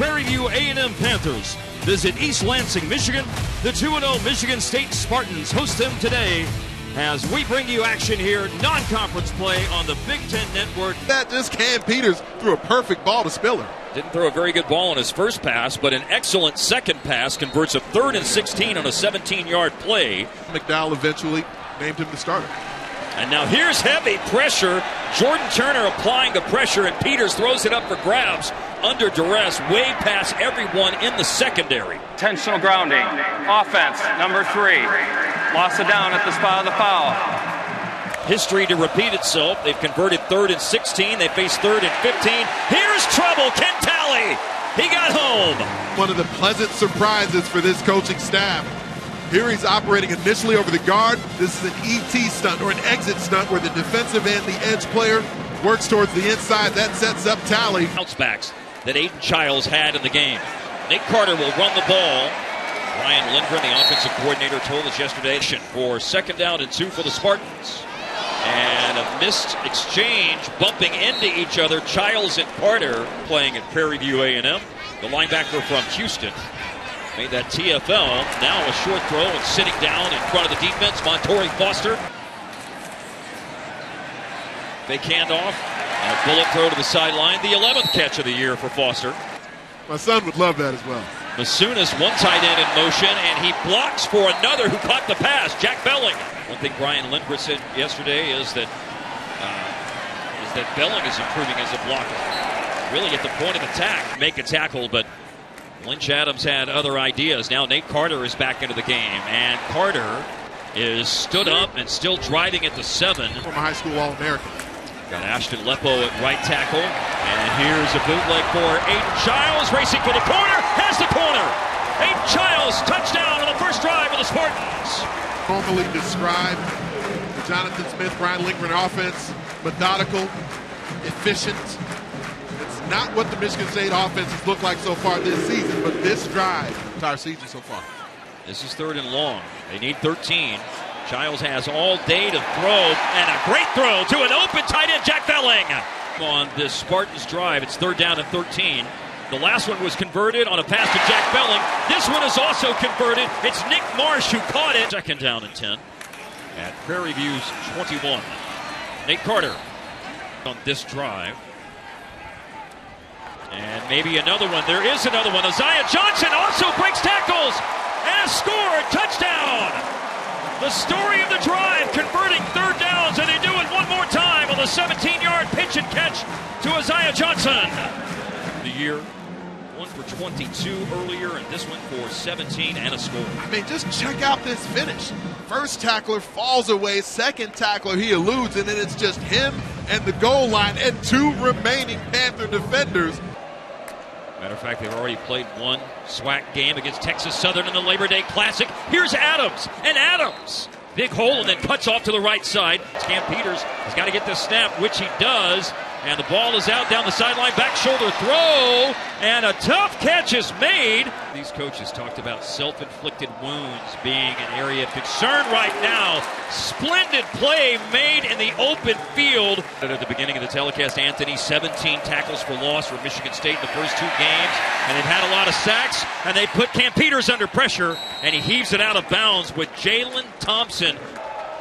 Prairie View A&M Panthers visit East Lansing, Michigan. The 2-0 Michigan State Spartans host them today as we bring you action here, non-conference play on the Big Ten Network. That just Cam Peters threw a perfect ball to Spiller. Didn't throw a very good ball on his first pass, but an excellent second pass converts a 3rd and 16 on a 17-yard play. McDowell eventually named him the starter. And now here's heavy pressure. Jordan Turner applying the pressure, and Peters throws it up for grabs under duress, way past everyone in the secondary. Intentional grounding. Offense, number 3. Lost it down at the spot of the foul. History to repeat itself. They've converted 3rd and 16. They face 3rd and 15. Here's trouble. Ken Talley. He got home. One of the pleasant surprises for this coaching staff. Here he's operating initially over the guard. This is an ET stunt or an exit stunt where the defensive and the edge player works towards the inside. That sets up Talley. Bounce backs that Aiden Childs had in the game. Nate Carter will run the ball. Ryan Lindgren, the offensive coordinator, told us yesterday for 2nd down and 2 for the Spartans. And a missed exchange, bumping into each other. Childs and Carter playing at Prairie View A&M. The linebacker from Houston made that TFL. Now a short throw and sitting down in front of the defense, Montorie Foster. Fake handoff and a bullet throw to the sideline. The 11th catch of the year for Foster. My son would love that as well. Masunas, one tight end in motion, and he blocks for another who caught the pass, Jack Belling. One thing Brian Lindgren said yesterday is that Belling is improving as a blocker. Really at the point of attack, make a tackle, but Lynch Adams had other ideas. Now Nate Carter is back into the game, and Carter is stood up and still driving at the 7. Former high school All-American. Got Ashton Lepo at right tackle, and here's a bootleg for Aiden Childs, racing for the corner, has the corner. Aiden Childs, touchdown on the first drive of the Spartans. Normally described the Jonathan Smith, Brian Lindgren offense, methodical, efficient. It's not what the Michigan State offense has looked like so far this season, but this drive, entire season so far. This is 3rd and long. They need 13. Childs has all day to throw, and a great throw to an open tight end, Jack Belling. On this Spartans drive, it's 3rd down and 13. The last one was converted on a pass to Jack Belling. This one is also converted. It's Nick Marsh who caught it. 2nd down and 10 at Prairie View's 21. Nate Carter on this drive. And maybe another one. There is another one. Isaiah Johnson also breaks tackles and scored. Touchdown. The story of the drive, converting 3rd downs, and they do it one more time on the 17-yard pitch and catch to Isaiah Johnson. The year, one for 22 earlier, and this one for 17 and a score. I mean, just check out this finish. First tackler falls away, second tackler he eludes, and then it's just him and the goal line and 2 remaining Panther defenders. Matter of fact, they've already played one SWAC game against Texas Southern in the Labor Day Classic. Here's Adams, and Adams, big hole, and then cuts off to the right side. Cam Peters has got to get this snap, which he does, and the ball is out down the sideline, back shoulder throw, and a tough catch is made. These coaches talked about self-inflicted wounds being an area of concern right now. Splendid play made in the open field. At the beginning of the telecast, Anthony, 17 tackles for loss for Michigan State in the first 2 games, and they've had a lot of sacks, and they put Cam Peters under pressure, and he heaves it out of bounds with Jalen Thompson,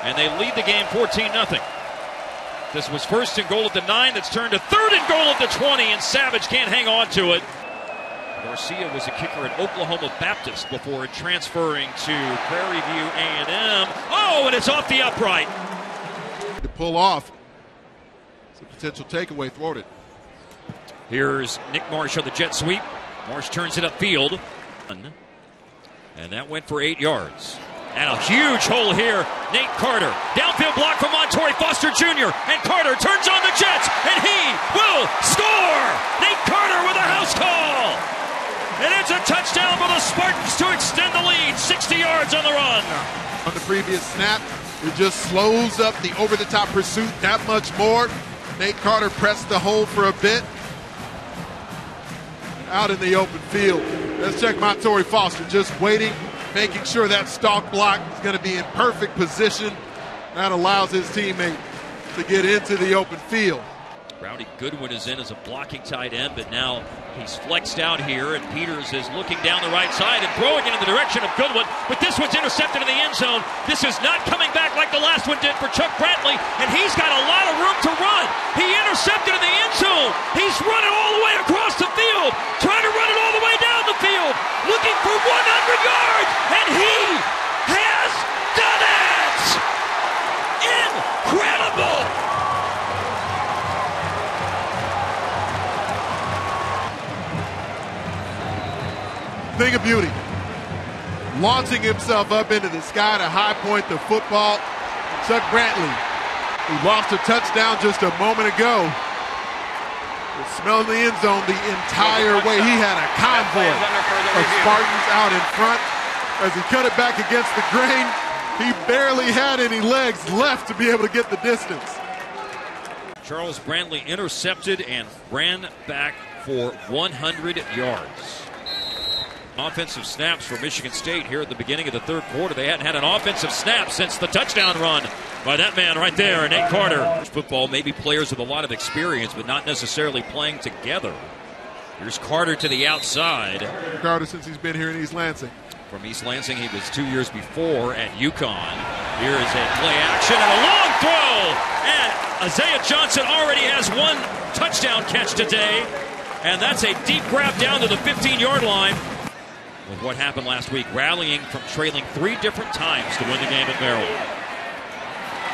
and they lead the game 14-0. This was 1st and goal at the 9. That's turned to 3rd and goal at the 20, and Savage can't hang on to it. Garcia was a kicker at Oklahoma Baptist before transferring to Prairie View A&M. Oh, and it's off the upright. To pull off. It's a potential takeaway thwarted. Here's Nick Marsh on the jet sweep. Marsh turns it upfield. And that went for 8 yards. And a huge hole here. Nate Carter. Downfield block from Montorie Foster Jr. And Carter turns on the Jets. And he will score! Nate Carter with a house call! And it's a touchdown for the Spartans to extend the lead. 60 yards on the run. On the previous snap, it just slows up the over-the-top pursuit that much more. Nate Carter pressed the hole for a bit. Out in the open field. Let's check Montorie Foster just waiting, making sure that stalk block is going to be in perfect position. That allows his teammate to get into the open field. Rowdy Goodwin is in as a blocking tight end, but now he's flexed out here, and Peters is looking down the right side and throwing it in the direction of Goodwin, but this one's intercepted in the end zone. This is not coming back like the last one did for Chuck Brantley, and he's got a lot of room to run. He intercepted in the end zone. He's running all the way across the field, trying to run it all the way down the field, looking for 100 yards, and he has done it! Incredible! Thing of beauty. Launching himself up into the sky to high point the football. Chuck Brantley, who lost a touchdown just a moment ago, was smelling the end zone the entire way. He had a convoy of Spartans out in front. As he cut it back against the grain, he barely had any legs left to be able to get the distance. Charles Brantley intercepted and ran back for 100 yards. Offensive snaps for Michigan State here at the beginning of the third quarter. They hadn't had an offensive snap since the touchdown run by that man right there, Nate Carter. Football, maybe players with a lot of experience, but not necessarily playing together. Here's Carter to the outside. Carter, since he's been here in East Lansing. From East Lansing, he was 2 years before at UConn. Here is a play action and a long throw. And Isaiah Johnson already has one touchdown catch today. And that's a deep grab down to the 15-yard line. With what happened last week, rallying from trailing 3 different times to win the game at Maryland.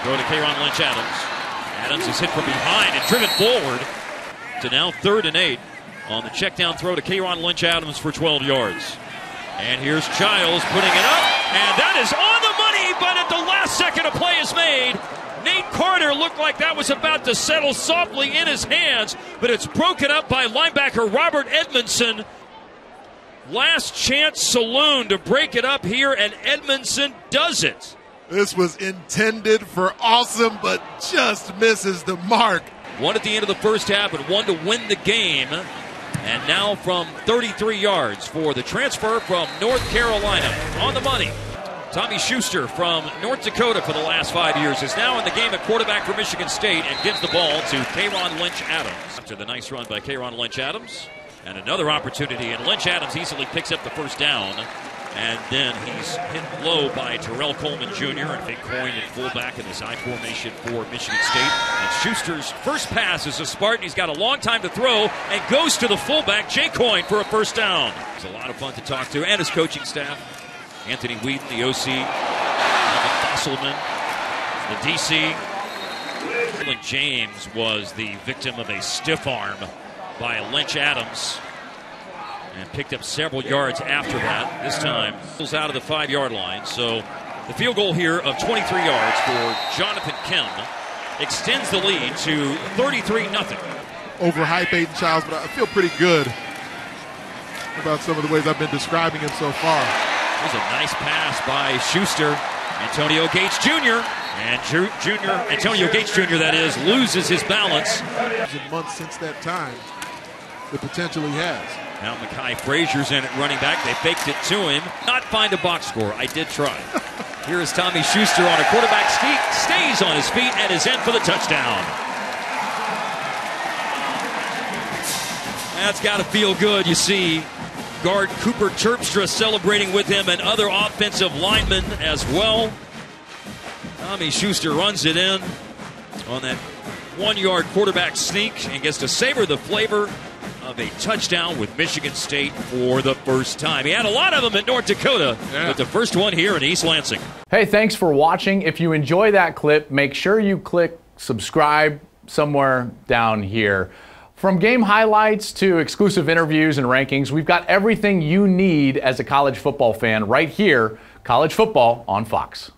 Throw to Kayron Lynch-Adams. Adams is hit from behind and driven forward to now 3rd and 8 on the check down throw to Kayron Lynch-Adams for 12 yards. And here's Childs putting it up, and that is on the money, but at the last second a play is made. Nate Carter looked like that was about to settle softly in his hands, but it's broken up by linebacker Robert Edmondson. Last chance saloon to break it up here, and Edmondson does it. This was intended for awesome, but just misses the mark. One at the end of the first half, and one to win the game. And now from 33 yards for the transfer from North Carolina. On the money, Tommy Schuster from North Dakota for the last 5 years is now in the game at quarterback for Michigan State and gives the ball to Kayron Lynch-Adams. After the nice run by Kayron Lynch-Adams. And another opportunity, and Lynch-Adams easily picks up the first down. And then he's hit low by Terrell Coleman Jr. and big coin at fullback in this I formation for Michigan State. And Schuster's first pass is a Spartan. He's got a long time to throw and goes to the fullback, Jay Coyne, for a first down. It's a lot of fun to talk to, and his coaching staff. Anthony Whedon, the OC, Evan Fosselman, the DC. James was the victim of a stiff arm by Lynch-Adams and picked up several yards after that. This time, pulls out of the 5-yard line. So the field goal here of 23 yards for Jonathan Kim extends the lead to 33-0. Overhype Aiden Childs, but I feel pretty good about some of the ways I've been describing him so far. There's a nice pass by Schuster. Antonio Gates Jr. And Antonio Gates Jr., that is, loses his balance. In months since that time, the potential he has. Now Mekhi Frazier's in at running back. They faked it to him. Not find a box score. I did try. Here is Tommy Schuster on a quarterback sneak. Stays on his feet and is in for the touchdown. That's got to feel good. You see guard Cooper Terpstra celebrating with him and other offensive linemen as well. Tommy Schuster runs it in on that 1-yard quarterback sneak and gets to savor the flavor of a touchdown with Michigan State for the first time. He had a lot of them in North Dakota, but the first one here in East Lansing. Hey, thanks for watching. If you enjoy that clip, make sure you click subscribe somewhere down here. From game highlights to exclusive interviews and rankings, we've got everything you need as a college football fan right here, College Football on Fox.